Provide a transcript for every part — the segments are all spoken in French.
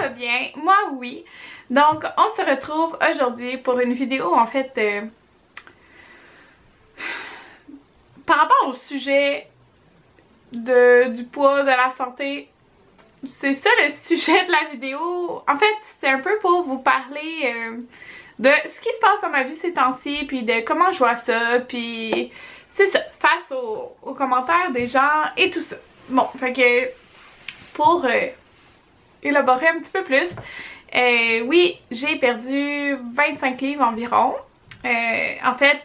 va bien, moi oui. Donc on se retrouve aujourd'hui pour une vidéo en fait par rapport au sujet du poids, de la santé. C'est ça le sujet de la vidéo. En fait c'est un peu pour vous parler de ce qui se passe dans ma vie ces temps-ci, puis de comment je vois ça, puis c'est ça, face aux commentaires des gens et tout ça. Bon, fait que pour élaborer un petit peu plus, oui, j'ai perdu 25 livres environ. En fait,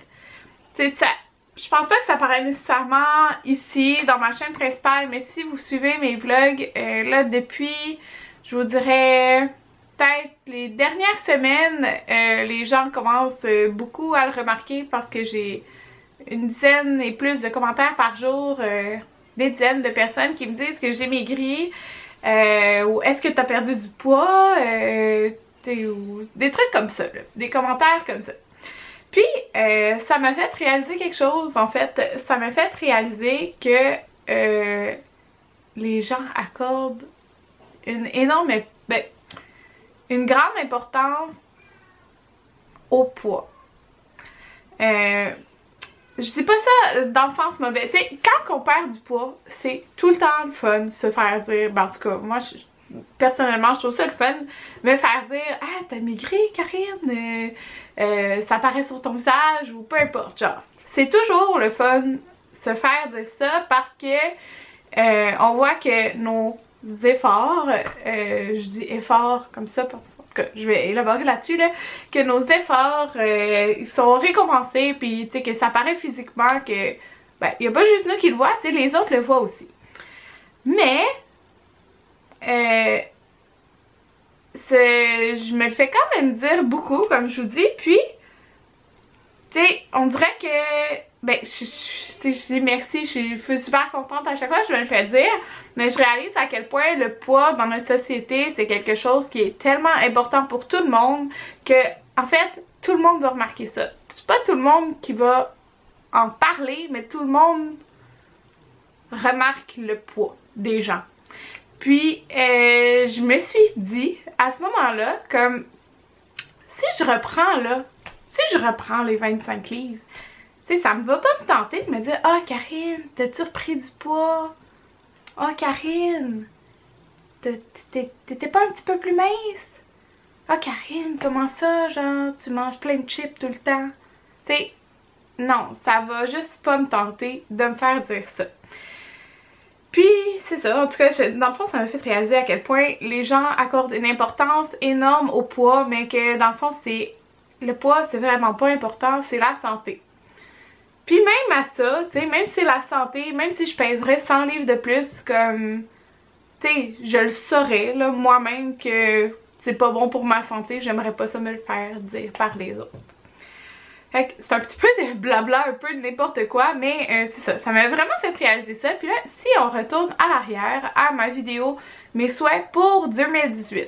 c'est ça. Je pense pas que ça paraît nécessairement ici dans ma chaîne principale, mais si vous suivez mes vlogs, là depuis, je vous dirais peut-être les dernières semaines, les gens commencent beaucoup à le remarquer parce que j'ai une dizaine et plus de commentaires par jour, des dizaines de personnes qui me disent que j'ai maigri, ou est-ce que t'as perdu du poids, ou des trucs comme ça, là, des commentaires comme ça. Puis ça m'a fait réaliser quelque chose, en fait, ça m'a fait réaliser que les gens accordent une énorme, une grande importance au poids. Je dis pas ça dans le sens mauvais. Tu sais, quand on perd du poids, c'est tout le temps le fun de se faire dire, ben en tout cas, moi, personnellement, je trouve ça le fun, me faire dire, ah, t'as maigri, Karine, ça paraît sur ton visage, ou peu importe, genre. C'est toujours le fun se faire dire ça parce que on voit que nos efforts, je dis efforts comme ça parce que je vais élaborer là-dessus, là, que nos efforts sont récompensés, puis tu sais que ça paraît physiquement que ben il n'y a pas juste nous qui le voient, tu sais, les autres le voient aussi. Mais je me le fais quand même dire beaucoup, comme je vous dis, puis tu sais, on dirait que ben je dis merci, je suis super contente à chaque fois que je me le fais dire, mais je réalise à quel point le poids dans notre société c'est quelque chose qui est tellement important pour tout le monde que en fait tout le monde va remarquer ça. C'est pas tout le monde qui va en parler, mais tout le monde remarque le poids des gens. Puis je me suis dit à ce moment-là, comme si je reprends les 25 livres, tu sais, ça me va pas me tenter de me dire, ah, Karine, t'as-tu repris du poids? Ah, Karine, t'étais pas un petit peu plus mince? Ah, Karine, comment ça, genre, tu manges plein de chips tout le temps? Tu sais, non, ça va juste pas me tenter de me faire dire ça. Puis, c'est ça, en tout cas, dans le fond, ça m'a fait réaliser à quel point les gens accordent une importance énorme au poids, mais que dans le fond, le poids, c'est vraiment pas important, c'est la santé. Puis même à ça, tu sais, même si c'est la santé, même si je pèserais 100 livres de plus, comme, tu sais, je le saurais, là, moi-même, que c'est pas bon pour ma santé, j'aimerais pas ça me le faire dire par les autres. Fait que c'est un petit peu de blabla, un peu de n'importe quoi, mais c'est ça, ça m'a vraiment fait réaliser ça. Puis là, si on retourne à l'arrière, à ma vidéo, mes souhaits pour 2018,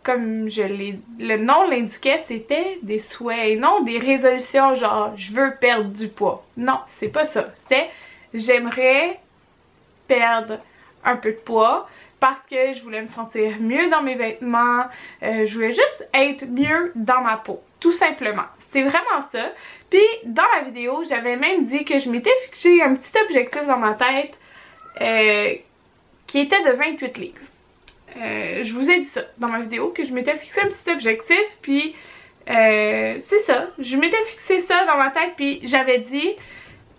comme le nom l'indiquait, c'était des souhaits et non des résolutions genre je veux perdre du poids. Non, c'est pas ça. C'était j'aimerais perdre un peu de poids parce que je voulais me sentir mieux dans mes vêtements, je voulais juste être mieux dans ma peau, tout simplement. C'est vraiment ça. Puis dans la vidéo, j'avais même dit que je m'étais fixé un petit objectif dans ma tête qui était de 28 livres. Je vous ai dit ça dans ma vidéo, que je m'étais fixé un petit objectif, puis c'est ça, je m'étais fixé ça dans ma tête, puis j'avais dit,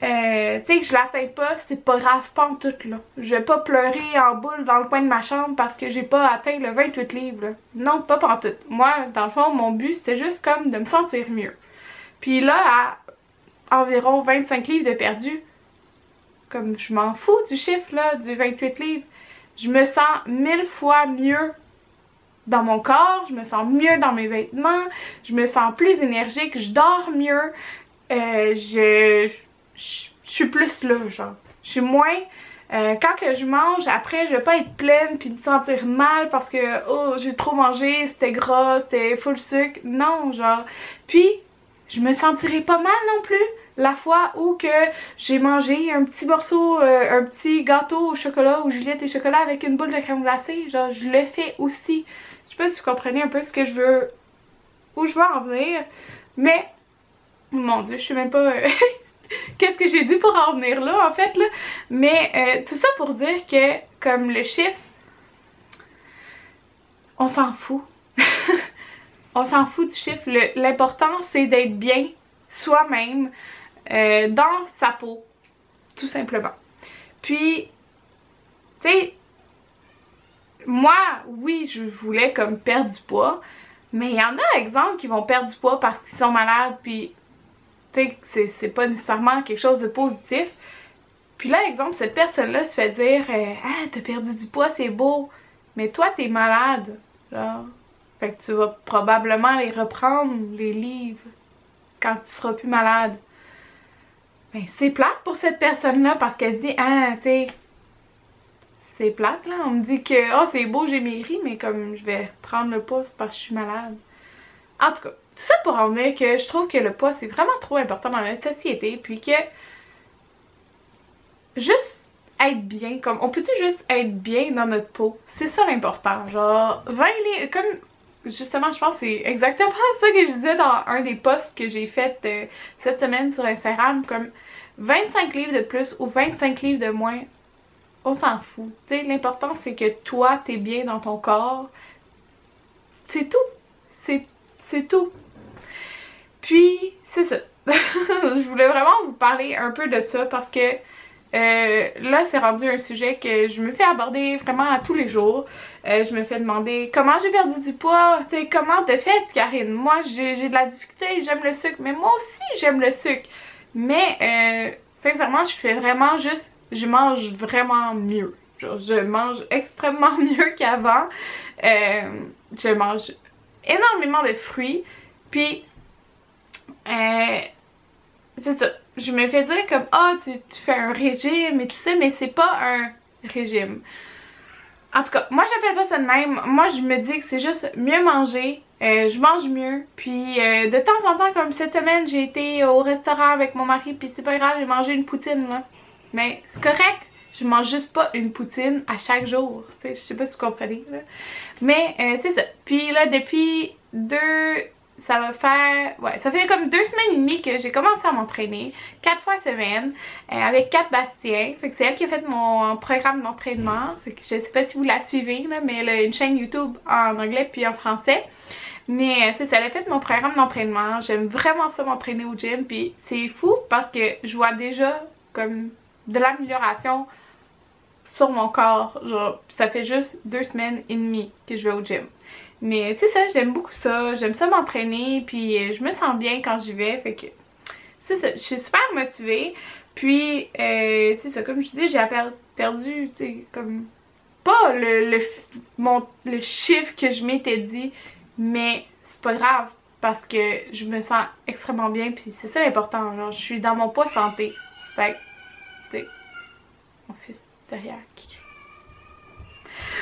tu sais, que je l'atteins pas, c'est pas grave, pas en tout là. Je vais pas pleurer en boule dans le coin de ma chambre parce que j'ai pas atteint le 28 livres là. Non, pas en tout. Moi, dans le fond, mon but c'était juste comme de me sentir mieux. Puis là, à environ 25 livres de perdu, comme je m'en fous du chiffre là, du 28 livres, je me sens 1000 fois mieux dans mon corps, je me sens mieux dans mes vêtements, je me sens plus énergique, je dors mieux, je suis plus là, genre. Je suis moins... quand que je mange, après, je vais pas être pleine puis me sentir mal parce que, oh, j'ai trop mangé, c'était gras, c'était full sucre. Non, genre. Puis, je me sentirai pas mal non plus la fois où que j'ai mangé un petit morceau, un petit gâteau au chocolat ou Juliette et chocolat avec une boule de crème glacée, genre je le fais aussi. Je sais pas si vous comprenez un peu ce que je veux, où je veux en venir, mais mon dieu, je sais même pas qu'est-ce que j'ai dit pour en venir là en fait là, mais tout ça pour dire que comme le chiffre, on s'en fout. On s'en fout du chiffre, l'important c'est d'être bien soi-même, dans sa peau, tout simplement. Puis, tu sais, moi, oui, je voulais comme perdre du poids, mais il y en a, exemple, qui vont perdre du poids parce qu'ils sont malades, puis, tu sais, c'est pas nécessairement quelque chose de positif. Puis là, exemple, cette personne-là se fait dire « Ah, t'as perdu du poids, c'est beau, mais toi, t'es malade. » Genre, fait que tu vas probablement les reprendre, les livres, quand tu seras plus malade. Ben, c'est plate pour cette personne-là parce qu'elle dit, ah, tu sais, c'est plate, là. On me dit que, oh, c'est beau, j'ai maigri, mais comme je vais prendre le poids, c'est parce que je suis malade. En tout cas, tout ça pour en venir que je trouve que le poids, c'est vraiment trop important dans notre société, puis que juste être bien, comme, on peut-tu juste être bien dans notre peau? C'est ça l'important, genre, 20 livres, comme, justement, je pense que c'est exactement ça que je disais dans un des posts que j'ai fait cette semaine sur Instagram, comme 25 livres de plus ou 25 livres de moins, on s'en fout. Tu sais, l'important c'est que toi, t'es bien dans ton corps. C'est tout. C'est tout. Puis, c'est ça. Je voulais vraiment vous parler un peu de ça parce que là, c'est rendu un sujet que je me fais aborder vraiment à tous les jours. Je me fais demander comment j'ai perdu du poids, tu sais, comment de fait, Karine? Moi, j'ai de la difficulté, j'aime le sucre, mais moi aussi, j'aime le sucre. Mais, sincèrement, je fais vraiment juste, je mange vraiment mieux. Genre, je mange extrêmement mieux qu'avant. Je mange énormément de fruits, puis, c'est ça. Je me fais dire comme ah tu fais un régime et tout ça, mais c'est pas un régime. En tout cas, moi j'appelle pas ça de même. Moi je me dis que c'est juste mieux manger. Je mange mieux. Puis de temps en temps, comme cette semaine, j'ai été au restaurant avec mon mari, puis c'est pas grave, j'ai mangé une poutine là. Mais c'est correct. Je mange juste pas une poutine à chaque jour. Je sais pas si vous comprenez là. Mais c'est ça. Puis là depuis ça va faire, ouais, ça fait comme 2 semaines et demie que j'ai commencé à m'entraîner 4 fois semaine avec Kat Bastien. Fait que c'est elle qui a fait mon programme d'entraînement. Fait que je sais pas si vous la suivez là, mais elle a une chaîne YouTube en anglais puis en français. Mais c'est ça, elle a fait mon programme d'entraînement. J'aime vraiment ça m'entraîner au gym, puis c'est fou parce que je vois déjà comme de l'amélioration sur mon corps. Genre, ça fait juste 2 semaines et demie que je vais au gym. Mais c'est ça, j'aime beaucoup ça, j'aime ça m'entraîner, puis je me sens bien quand j'y vais, fait que c'est ça, je suis super motivée. Puis c'est ça, comme je disais, j'ai perdu, tu sais, comme pas le chiffre que je m'étais dit, mais c'est pas grave parce que je me sens extrêmement bien, puis c'est ça l'important, genre je suis dans mon poids santé. Fait que, tu sais, mon fils derrière qui crie.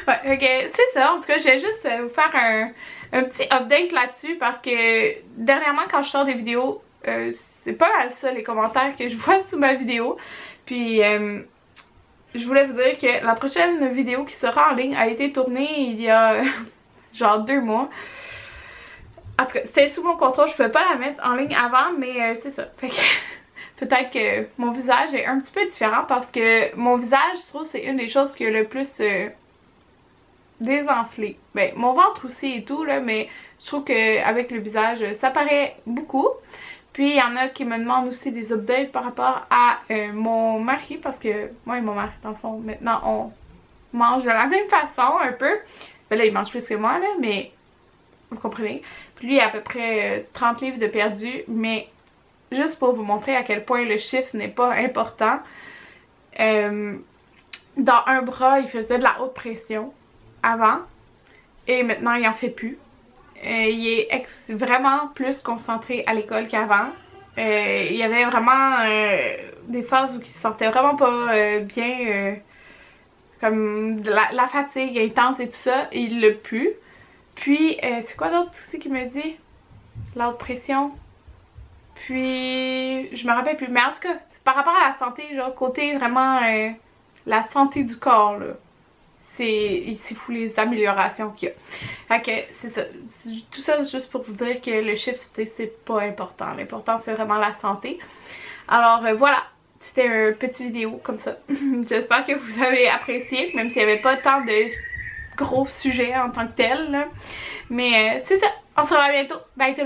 Ouais, ok, c'est ça. En tout cas, je vais juste vous faire un petit update là-dessus parce que dernièrement, quand je sors des vidéos, c'est pas mal ça les commentaires que je vois sous ma vidéo. Puis, je voulais vous dire que la prochaine vidéo qui sera en ligne a été tournée il y a genre 2 mois. En tout cas, c'était sous mon contrôle, je pouvais pas la mettre en ligne avant, mais c'est ça. Fait que peut-être que mon visage est un petit peu différent parce que mon visage, je trouve, c'est une des choses qui a le plus désenflé. Ben, mon ventre aussi et tout, là, mais je trouve qu'avec le visage, ça paraît beaucoup. Puis, il y en a qui me demandent aussi des updates par rapport à mon mari, parce que moi et mon mari, dans le fond, maintenant, on mange de la même façon, un peu. Ben là, il mange plus que moi, là, mais vous comprenez. Puis lui, il a à peu près 30 livres de perdu, mais juste pour vous montrer à quel point le chiffre n'est pas important. Dans un bras, il faisait de la haute pression avant et maintenant il en fait plus. Il est vraiment plus concentré à l'école qu'avant. Il y avait vraiment des phases où il se sentait vraiment pas bien, comme de la fatigue intense et tout ça, et il l'a plus. Puis c'est quoi d'autre aussi qu'il me dit? La haute pression. Puis, je me rappelle plus. Mais en tout cas, par rapport à la santé, genre, côté vraiment la santé du corps, là, c'est fou les améliorations qu'il y a. Fait que, c'est ça. Tout ça juste pour vous dire que le chiffre, c'est pas important. L'important, c'est vraiment la santé. Alors, voilà. C'était une petite vidéo comme ça. J'espère que vous avez apprécié, même s'il n'y avait pas tant de gros sujets en tant que tel, là. Mais c'est ça. On se revoit bientôt. Bye tout le monde.